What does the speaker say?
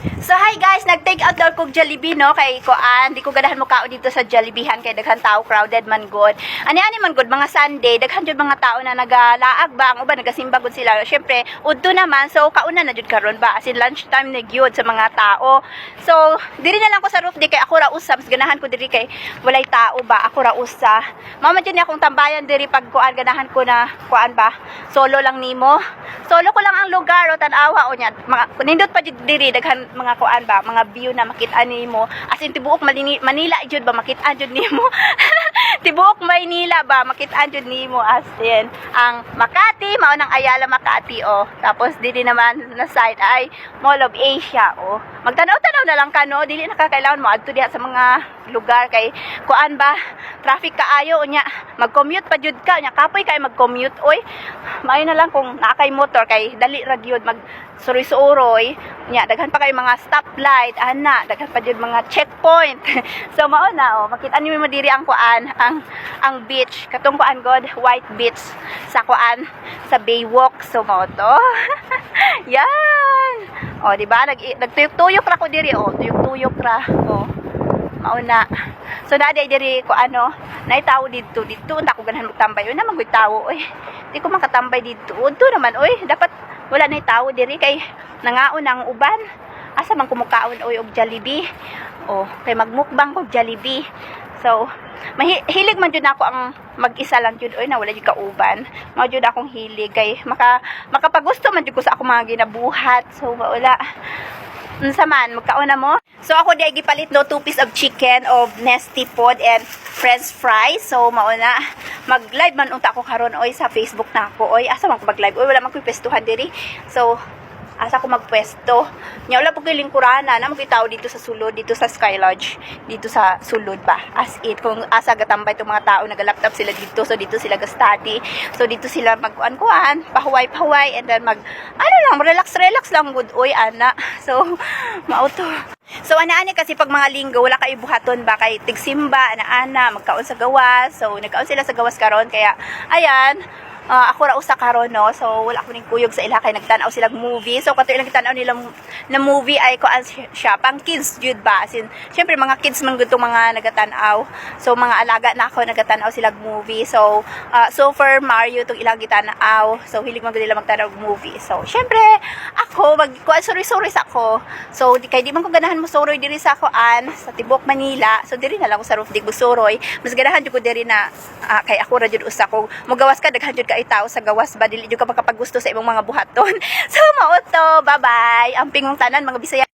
So hi guys, nag-take out daw kog Jollibee no kay kuan, di ko ganahan mo kao dito sa Jollibeehan kay daghan tao, crowded man good. Ani man good mga Sunday, daghan jud mga tao na nagalaag ba, ang uban nagasimba gud sila. Syempre, udto naman, so kauna na jud karon ba, as in lunch time na gyud sa mga tao. So, diri na lang ko sa roof di kay ako ra usa, mas ganahan ko diri kay walay tao ba, ako ra usa. Mama jud ni akong tambayan diri pag kuan, ganahan ko na kuan ba, solo lang nimo. Solo ko lang ang lugar o tan-awa o nya, mga nindot pa jud diri daghan mga kuan ba, mga view na makita nimo, as in tibuok Manila jud ba makita jud nimo. Tibuok Maynila ba makita jud nimo, as in ang Makati mao nang Ayala Makati o. Tapos dili naman na side ay Mall of Asia o. Magtanaw-tanaw na lang ka no, dili na kakailangan mo adto diha sa mga lugar kay kuan ba, traffic kaayo nya, mag-commute pa jud ka nya, kapoy kay mag-commute oy. Maayo na lang kung naa kay motor kay dali ra gyud mag suroy-suroy nya, daghan pa kay mga stoplight ana, daghan pa jud mga checkpoint. So mao na makita nimo diri ang kuan, ang beach katong kuan god, white beach sa kuan sa Baywalk. So mao to. Yan. O di ba nagtuyok-tuyok ra ko diri o, tuyok-tuyok ra o. Mao na. So naday diri ko ano, nay tawo dito unta ko ganahan magtambay oy, na magoy tawo oy. Di ko makatambay dito. Udto naman oy, dapat wala nay tawo diri kay nangaon ang uban. Asa man kumukaon oy og Jollibee. Oh, kay magmukbang og Jollibee. So, hilig man jud ako ang mag-isa lang jud oy, na wala jud kauban. Mao jud akong hilig kay makapagusto man jud ko sa akong mga ginabuhat. So wala. Unsa man magkaon na mo? So ako di ay gipalit no 2 piece of chicken of Nesty Pod and French fries. So mao na mag-live man unta ako karon oy sa Facebook na ako oy. Asa man ko mag-live oy, wala man ko pestuhan diri. So asa ko magpwesto. Nya wala po kay lingkurana na magkitaw dito sa sulod, dito sa Sky Lodge, dito sa sulod ba. As it kung asa gatambay tong mga tao, naga-laptop sila dito, so dito sila ga-study. So dito sila mag-kuan, pahuway-pahuway and then relax lang good oy ana. So mao to. So ana-ani kasi pag mga linggo wala kay buhaton ba kay tigsimba ana magkaon sa gawas. So nagkaon sila sa gawas karon kaya ayan. Ako ra usa karon no, so wala ko ning kuyog sa ila kay nagtan-aw silang movie. So kato ilang tan-aw nila na movie ay kuan siya pang kids jud ba, as in syempre mga kids man gud tong mga nagatan-aw. So mga alaga na ako nagatan-aw silang movie. So Super Mario tong ilang gitan-aw. So hilig man gud nila magtan-aw movie. So syempre ako kuan sorry sa ako. So di man ko ganahan mo suroy diri sa kuan sa Tibok Manila. So diri na lang ko sa roof dig suroy. Mas ganahan jud ko diri na kay ako ra jud usa ko. Mogawas ka daghan jud ka itaw sa gawas ba, dili jud ka makapagusto sa imong mga buhaton. So mao to, bye bye. Ang pingong tanan mga Bisaya.